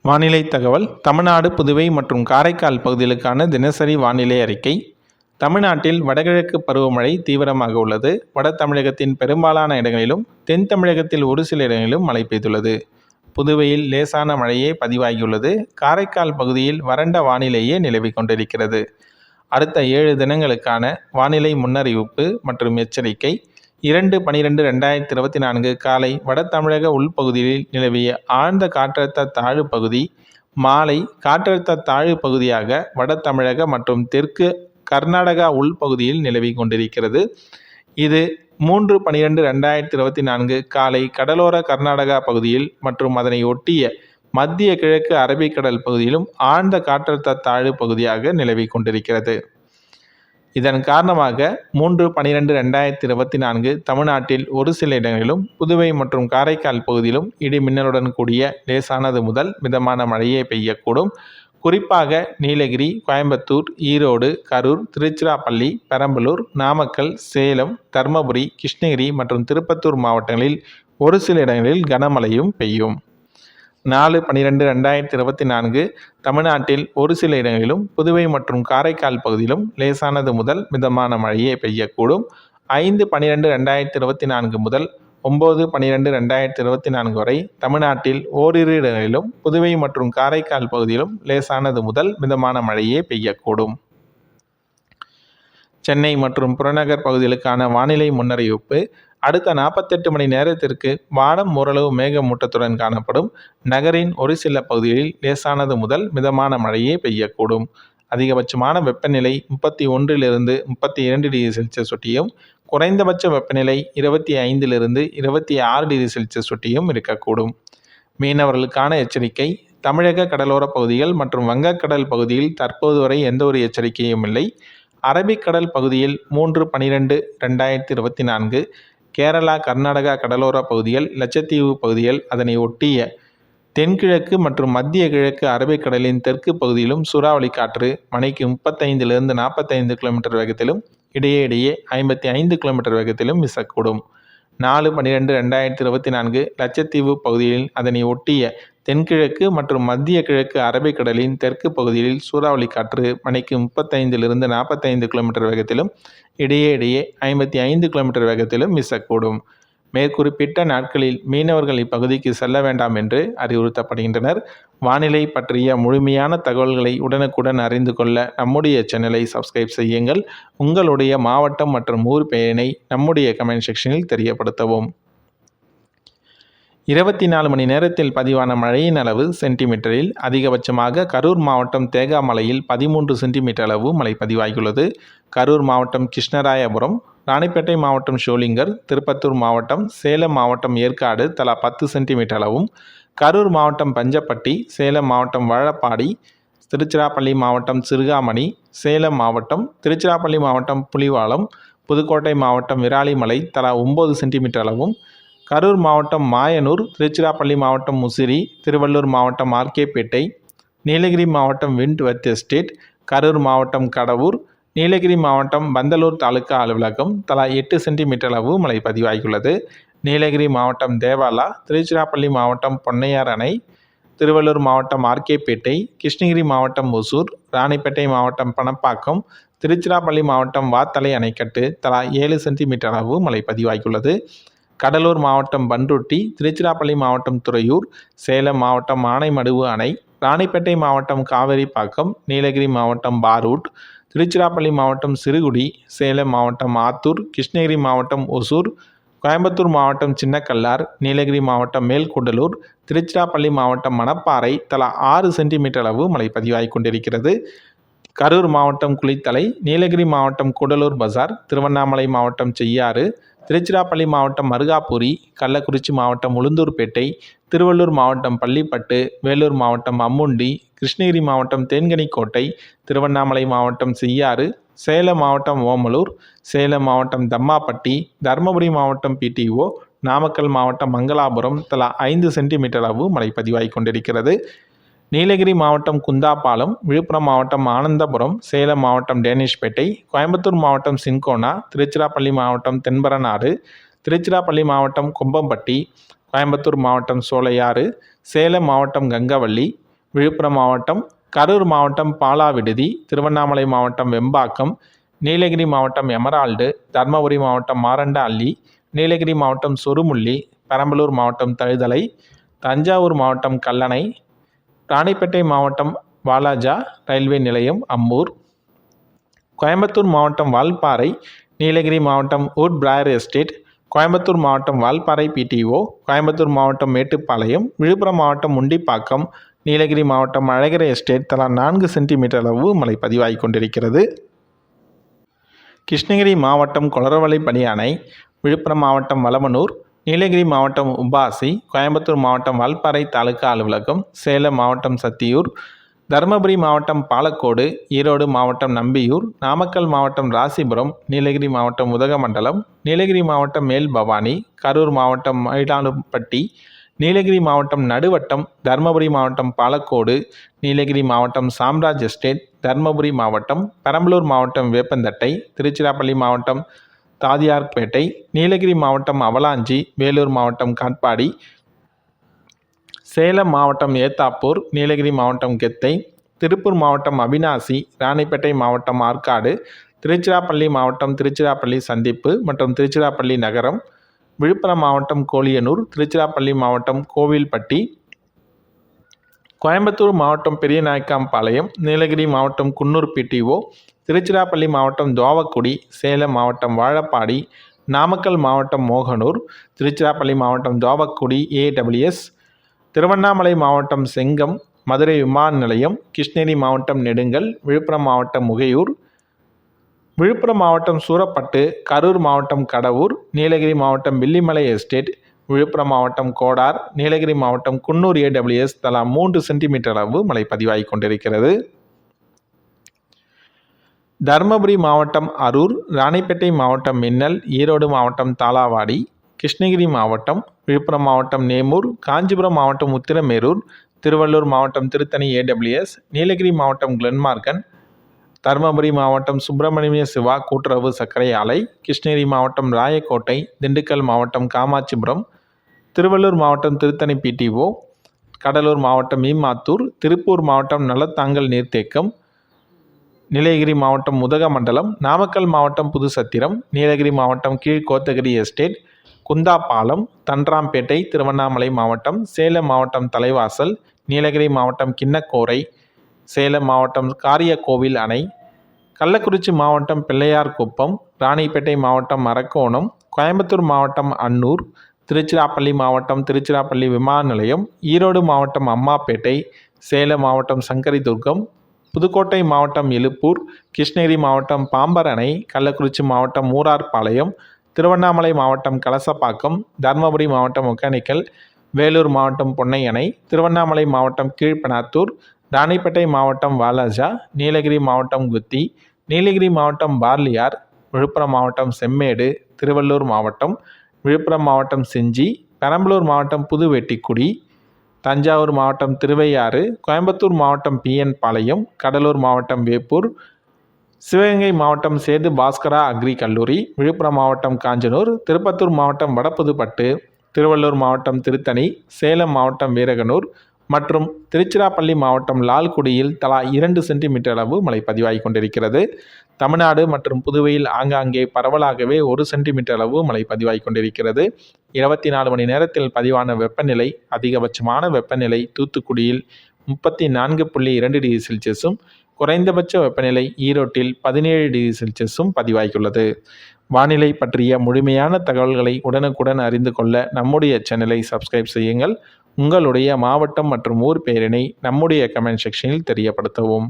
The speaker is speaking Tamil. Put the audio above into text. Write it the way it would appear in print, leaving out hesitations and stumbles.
வானிலை தகவல். தமிழ்நாடு, புதுவை மற்றும் காரைக்கால் பகுதிகளுக்கான தினசரி வானிலை அறிக்கை. தமிழ்நாட்டில் வடகிழக்கு பருவமழை தீவிரமாக உள்ளது. வட தமிழகத்தின் பெரும்பாலான இடங்களிலும் தென் தமிழகத்தில் ஒரு சில இடங்களிலும் மழை பெய்துள்ளது. புதுவையில் லேசான மழையே பதிவாகியுள்ளது. காரைக்கால் பகுதியில் வறண்ட வானிலையே நிலவி கொண்டிருக்கிறது. அடுத்த 7 தினங்களுக்கான வானிலை முன்னறிவிப்பு மற்றும் எச்சரிக்கை. 2/12/2024 காலை வட தமிழக உள்பகுதியில் நிலவிய ஆழ்ந்த காற்றழுத்த தாழ்வு பகுதி மாலை காற்றழுத்த தாழ்வு பகுதியாக வட தமிழக மற்றும் தெற்கு கர்நாடகா உள்பகுதியில் நிலவி கொண்டிருக்கிறது. இது 3/12/2024 காலை கடலோர கர்நாடகா பகுதியில் மற்றும் அதனை ஒட்டிய மத்திய கிழக்கு அரபிக்கடல் பகுதியிலும் ஆழ்ந்த காற்றழுத்த தாழ்வு பகுதியாக நிலவி கொண்டிருக்கிறது. இதன் காரணமாக 3/12/2024 தமிழ்நாட்டில் ஒரு சில இடங்களிலும் புதுவை மற்றும் காரைக்கால் பகுதியிலும் இடி மின்னலுடன் கூடிய லேசானது முதல் மிதமான மழையே பெய்யக்கூடும். குறிப்பாக நீலகிரி, கோயம்புத்தூர், ஈரோடு, கரூர், திருச்சிராப்பள்ளி, பெரம்பலூர், நாமக்கல், சேலம், தர்மபுரி, கிருஷ்ணகிரி மற்றும் திருப்பத்தூர் மாவட்டங்களில் ஒரு சில இடங்களில் கனமழையும் பெய்யும். 4/12/2024 தமிழ்நாட்டில் ஒரு சில இடங்களிலும் புதுவை மற்றும் காரைக்கால் பகுதியிலும் லேசானது முதல் மிதமான மழையே பெய்யக்கூடும். 5/12/2024 முதல் 9/12/2024 வரை தமிழ்நாட்டில் ஓரிரு இடங்களிலும் புதுவை மற்றும் காரைக்கால் பகுதியிலும் லேசானது முதல் மிதமான மழையே பெய்யக்கூடும். சென்னை மற்றும் புறநகர் பகுதிகளுக்கான வானிலை முன்னறிவிப்பு. அடுத்த 48 மணி நேரத்திற்கு வானம் ஓரளவு மேகமூட்டத்துடன் காணப்படும். நகரின் ஒரு சில பகுதிகளில் லேசானது முதல் மிதமான மழையே பெய்யக்கூடும். அதிகபட்சமான வெப்பநிலை 31 - 32 டிகிரி செல்சியஸ் ஒட்டியும் குறைந்தபட்ச வெப்பநிலை 25 - 26 டிகிரி செல்சியஸ் ஒட்டியும் இருக்கக்கூடும். மீனவர்களுக்கான எச்சரிக்கை. தமிழக கடலோர பகுதிகள் மற்றும் வங்கக்கடல் பகுதியில் தற்போது வரை எந்த ஒரு எச்சரிக்கையும் இல்லை. அரபிக்கடல் பகுதியில் 3/12/2024 கேரளா, கர்நாடகா கடலோர பகுதிகள், லட்சத்தீவு பகுதிகள், அதனை ஒட்டிய தென்கிழக்கு மற்றும் மத்திய கிழக்கு அரபிக்கடலின் தெற்கு பகுதியிலும் சூறாவளி காற்று மணிக்கு 35 - 45 கிலோமீட்டர் வேகத்திலும் இடையே 55 கிலோமீட்டர் வேகத்திலும் வீசக்கூடும். 4/12/2024 லட்சத்தீவு பகுதியில் அதனை ஒட்டிய தென்கிழக்கு மற்றும் மத்திய கிழக்கு அரபிக்கடலின் தெற்கு பகுதியில் சூறாவளி காற்று மணிக்கு 35 - 45 கிலோமீட்டர் வேகத்திலும் இடையே 55 கிலோமீட்டர் வேகத்திலும் வீசக்கூடும். மேற்குறிப்பிட்ட நாட்களில் மீனவர்கள் இப்பகுதிக்கு செல்ல வேண்டாம் என்று அறிவுறுத்தப்படுகின்றனர். வானிலை பற்றிய முழுமையான தகவல்களை உடனுக்குடன் அறிந்து கொள்ள நம்முடைய சேனலை சப்ஸ்கிரைப் செய்யுங்கள். உங்களுடைய மாவட்டம் மற்றும் ஊர் பெயரினை நம்முடைய கமெண்ட் செக்ஷனில் தெரியப்படுத்தவும். 24 மணி நேரத்தில் பதிவான மழையின் அளவு சென்டிமீட்டரில். அதிகபட்சமாக கரூர் மாவட்டம் தேகாமலையில் 13 சென்டிமீட்டர் அளவு மழை பதிவாகியுள்ளது. கரூர் மாவட்டம் கிருஷ்ணராயபுரம், ராணிப்பேட்டை மாவட்டம் ஷோலிங்கர், திருப்பத்தூர் மாவட்டம், சேலம் மாவட்டம் ஏற்காடு தலா 10 சென்டிமீட்டர் அளவும், கரூர் மாவட்டம் பஞ்சப்பட்டி, சேலம் மாவட்டம் வாழப்பாடி, திருச்சிராப்பள்ளி மாவட்டம் சிறுகாமணி, சேலம் மாவட்டம், திருச்சிராப்பள்ளி மாவட்டம் புலிவாலம், புதுக்கோட்டை மாவட்டம் விராலிமலை தலா 9 சென்டிமீட்டர் அளவும், கரூர் மாவட்டம் மாயனூர், திருச்சிராப்பள்ளி மாவட்டம் முசிறி, திருவள்ளூர் மாவட்டம் ஆர்கேபேட்டை, நீலகிரி மாவட்டம் விண்ட்வர்த் எஸ்டேட், கரூர் மாவட்டம் கடவூர், நீலகிரி மாவட்டம் பந்தலூர் தாலுகா அலுவலகம் தலா 8 சென்டிமீட்டர் அளவு மழை பதிவாகியுள்ளது. நீலகிரி மாவட்டம் தேவாலா, திருச்சிராப்பள்ளி மாவட்டம் பொன்னையார் அணை, திருவள்ளூர் மாவட்டம் ஆர்கேபேட்டை, கிருஷ்ணகிரி மாவட்டம் ஒசூர், ராணிப்பேட்டை மாவட்டம் பணப்பாக்கம், திருச்சிராப்பள்ளி மாவட்டம் வாத்தலை அணைக்கட்டு தலா 7 சென்டிமீட்டர் அளவு மழை பதிவாகியுள்ளது. கடலூர் மாவட்டம் பண்ருட்டி, திருச்சிராப்பள்ளி மாவட்டம் துறையூர், சேலம் மாவட்டம் ஆனைமடுவு அணை, ராணிப்பேட்டை மாவட்டம் காவேரிப்பாக்கம், நீலகிரி மாவட்டம் பார்வுட், திருச்சிராப்பள்ளி மாவட்டம் சிறுகுடி, சேலம் மாவட்டம் ஆத்தூர், கிருஷ்ணகிரி மாவட்டம் ஒசூர், கோயம்புத்தூர் மாவட்டம் சின்னக்கல்லார், நீலகிரி மாவட்டம் மேல்கூடலூர், திருச்சிராப்பள்ளி மாவட்டம் மணப்பாறை தலா 6 சென்டிமீட்டர் அளவு மழை பதிவாகி கொண்டிருக்கிறது. கரூர் மாவட்டம் குளித்தலை, நீலகிரி மாவட்டம் கூடலூர் பஜார், திருவண்ணாமலை மாவட்டம் செய்யாறு, திருச்சிராப்பள்ளி மாவட்டம் மருகாபுரி, கள்ளக்குறிச்சி மாவட்டம் உளுந்தூர்பேட்டை, திருவள்ளூர் மாவட்டம் பள்ளிப்பட்டு, வேலூர் மாவட்டம் அம்முண்டி, கிருஷ்ணகிரி மாவட்டம் தேன்கனிக்கோட்டை, திருவண்ணாமலை மாவட்டம் செய்யாறு, சேலம் மாவட்டம் ஓமலூர், சேலம் மாவட்டம் தம்மாப்பட்டி, தர்மபுரி மாவட்டம் பிடிஓ, நாமக்கல் மாவட்டம் மங்களாபுரம் தலா 5 சென்டிமீட்டர் அளவு மழை பதிவாகி கொண்டிருக்கிறது. நீலகிரி மாவட்டம் குந்தாபாலம், விழுப்புரம் மாவட்டம் ஆனந்தபுரம், சேலம் மாவட்டம் டேனிஷ்பேட்டை, கோயம்புத்தூர் மாவட்டம் சின்கோனா, திருச்சிராப்பள்ளி மாவட்டம் தென்பரநாடு, திருச்சிராப்பள்ளி மாவட்டம் கும்பம்பட்டி, கோயம்புத்தூர் மாவட்டம் சோலையாறு, சேலம் மாவட்டம் கங்கவள்ளி, விழுப்புரம் மாவட்டம், கரூர் மாவட்டம் பாலாவிடுதி, திருவண்ணாமலை மாவட்டம் வெம்பாக்கம், நீலகிரி மாவட்டம் எமரால்டு, தர்மபுரி மாவட்டம் மாரண்ட அள்ளி, நீலகிரி மாவட்டம் சொருமுள்ளி, பெரம்பலூர் மாவட்டம் தழுதலை, தஞ்சாவூர் மாவட்டம் கல்லணை, ராணிப்பேட்டை மாவட்டம் வாலாஜா ரயில்வே நிலையம் அம்மூர், கோயம்புத்தூர் மாவட்டம் வால்பாறை, நீலகிரி மாவட்டம் வுட் பிராயர் எஸ்டேட், கோயம்புத்தூர் மாவட்டம் வால்பாறை பிடிஓ, கோயம்புத்தூர் மாவட்டம் மேட்டுப்பாளையம், விழுப்புரம் மாவட்டம் முண்டிப்பாக்கம், நீலகிரி மாவட்டம் அழகரை எஸ்டேட் தலா 4 சென்டிமீட்டர் அளவு மழை பதிவாகி கொண்டிருக்கிறது. கிருஷ்ணகிரி மாவட்டம் கொளரவள்ளிப்படி அணை, விழுப்புரம் மாவட்டம் வலவனூர், நீலகிரி மாவட்டம் உபாசி, கோயம்புத்தூர் மாவட்டம் வால்பாறை தாலுகா அலுவலகம், சேலம் மாவட்டம் சத்தியூர், தருமபுரி மாவட்டம் பாலக்கோடு, ஈரோடு மாவட்டம் நம்பியூர், நாமக்கல் மாவட்டம் ராசிபுரம், நீலகிரி மாவட்டம் உதகமண்டலம், நீலகிரி மாவட்டம் மேல்பவானி, கரூர் மாவட்டம் மயிலாடுப்பட்டி, நீலகிரி மாவட்டம் நடுவட்டம், தருமபுரி மாவட்டம் பாலக்கோடு, நீலகிரி மாவட்டம் சாம்ராஜ் எஸ்டேட், தருமபுரி மாவட்டம், பெரம்பலூர் மாவட்டம் வேப்பந்தட்டை, திருச்சிராப்பள்ளி மாவட்டம் தாதியார்பேட்டை, நீலகிரி மாவட்டம் அவலாஞ்சி, வேலூர் மாவட்டம் காட்பாடி, சேலம் மாவட்டம் ஏத்தாப்பூர், நீலகிரி மாவட்டம் கெத்தை, திருப்பூர் மாவட்டம் அவிநாசி, ராணிப்பேட்டை மாவட்டம் ஆற்காடு, திருச்சிராப்பள்ளி மாவட்டம் திருச்சிராப்பள்ளி சந்திப்பு மற்றும் திருச்சிராப்பள்ளி நகரம், விழுப்புரம் மாவட்டம் கோலியனூர், திருச்சிராப்பள்ளி மாவட்டம் கோவில்பட்டி, கோயம்புத்தூர் மாவட்டம் பெரியநாயக்கம்பாளையம், நீலகிரி மாவட்டம் குன்னூர் பிடிஓ, திருச்சிராப்பள்ளி மாவட்டம் துவாவக்குடி, சேலம் மாவட்டம் வாழப்பாடி, நாமக்கல் மாவட்டம் மோகனூர், திருச்சிராப்பள்ளி மாவட்டம் துவாவக்குடி ஏடபிள்யூஎஸ், திருவண்ணாமலை மாவட்டம் செங்கம், மதுரை விமான நிலையம், கிருஷ்ணகிரி மாவட்டம் நெடுங்கல், விழுப்புரம் மாவட்டம் முகையூர், விழுப்புரம் மாவட்டம் சூரப்பட்டு, கரூர் மாவட்டம் கடவூர், நீலகிரி மாவட்டம் வில்லிமலை எஸ்டேட், விழுப்புரம் மாவட்டம் கோடார், நீலகிரி மாவட்டம் குன்னூர் ஏடபிள்யூஎஸ் தலா 3 சென்டிமீட்டர் அளவு மழை பதிவாகி கொண்டிருக்கிறது. தருமபுரி மாவட்டம் அரூர், ராணிப்பேட்டை மாவட்டம் மின்னல், ஈரோடு மாவட்டம் தாளாவாடி, கிருஷ்ணகிரி மாவட்டம், விழுப்புரம் மாவட்டம் நேமூர், காஞ்சிபுரம் மாவட்டம் உத்திரமேரூர், திருவள்ளூர் மாவட்டம் திருத்தணி ஏடபிள்யூஎஸ், நீலகிரி மாவட்டம் கிளன்மார்கன், தருமபுரி மாவட்டம் சுப்பிரமணிய சிவா கூட்டுறவு சர்க்கரை ஆலை, கிருஷ்ணகிரி மாவட்டம் ராயக்கோட்டை, திண்டுக்கல் மாவட்டம் காமாட்சிபுரம், திருவள்ளூர் மாவட்டம் திருத்தணி பிடிஓ, கடலூர் மாவட்டம் ஈமாத்தூர், திருப்பூர் மாவட்டம் நல்லத்தாங்கல் நீர்த்தேக்கம், நீலகிரி மாவட்டம் உதகமண்டலம், நாமக்கல் மாவட்டம் புதுசத்திரம், நீலகிரி மாவட்டம் கீழ்கோத்தகிரி எஸ்டேட், குந்தாபாலம், தன்றாம்பேட்டை, திருவண்ணாமலை மாவட்டம், சேலம் மாவட்டம் தலைவாசல், நீலகிரி மாவட்டம் கிண்ணக்கோரை, சேலம் மாவட்டம் காரியக்கோவில் அணை, கள்ளக்குறிச்சி மாவட்டம் பிள்ளையார்குப்பம், ராணிப்பேட்டை மாவட்டம் அரக்கோணம், கோயம்புத்தூர் மாவட்டம் அன்னூர், திருச்சிராப்பள்ளி மாவட்டம் திருச்சிராப்பள்ளி விமான நிலையம், ஈரோடு மாவட்டம் அம்மாப்பேட்டை, சேலம் மாவட்டம் சங்கரிதுர்கம், புதுக்கோட்டை மாவட்டம் எழுப்பூர், கிருஷ்ணகிரி மாவட்டம் பாம்பர் அணை, கள்ளக்குறிச்சி மாவட்டம் மூரார்பாளையம், திருவண்ணாமலை மாவட்டம் கலசப்பாக்கம், தருமபுரி மாவட்டம் ஒகேனக்கல், வேலூர் மாவட்டம் பொன்னை அணை, திருவண்ணாமலை மாவட்டம் கீழ்பெனாத்தூர், ராணிப்பேட்டை மாவட்டம் வாலாஜா, நீலகிரி மாவட்டம் குத்தி, நீலகிரி மாவட்டம் பார்லியார், விழுப்புரம் மாவட்டம் செம்மேடு, திருவள்ளூர் மாவட்டம், விழுப்புரம் மாவட்டம் செஞ்சி, பெரம்பலூர் மாவட்டம் புதுவெட்டிக்குடி, தஞ்சாவூர் மாவட்டம் திருவையாறு, கோயம்புத்தூர் மாவட்டம் பிஎன் பாளையம், கடலூர் மாவட்டம் வேப்பூர், சிவகங்கை மாவட்டம் சேது பாஸ்கரா அக்ரி கல்லூரி, விழுப்புரம் மாவட்டம் காஞ்சனூர், திருப்பத்தூர் மாவட்டம் வடப்புதுப்பட்டு, திருவள்ளூர் மாவட்டம் திருத்தணி, சேலம் மாவட்டம் வீரகனூர் மற்றும் திருச்சிராப்பள்ளி மாவட்டம் லால்குடியில் தலா 2 சென்டிமீட்டர் அளவு மழை பதிவாகி கொண்டிருக்கிறது. தமிழ்நாடு மற்றும் புதுவையில் ஆங்காங்கே பரவலாகவே 1 சென்டிமீட்டர் அளவு மழை பதிவாகி கொண்டிருக்கிறது. 24 மணி நேரத்தில் பதிவான வெப்பநிலை, அதிகபட்சமான வெப்பநிலை தூத்துக்குடியில் 34.2 டிகிரி செல்சியஸும், குறைந்தபட்ச வெப்பநிலை ஈரோட்டில் 17 டிகிரி செல்சியஸும் பதிவாகியுள்ளது. வானிலை பற்றிய முழுமையான தகவல்களை உடனுக்குடன் அறிந்து கொள்ள நம்முடைய சேனலை சப்ஸ்கிரைப் செய்யுங்கள். உங்களுடைய மாவட்டம் மற்றும் ஊர் பெயரினை நம்முடைய கமெண்ட் செக்ஷனில் தெரியப்படுத்தவும்.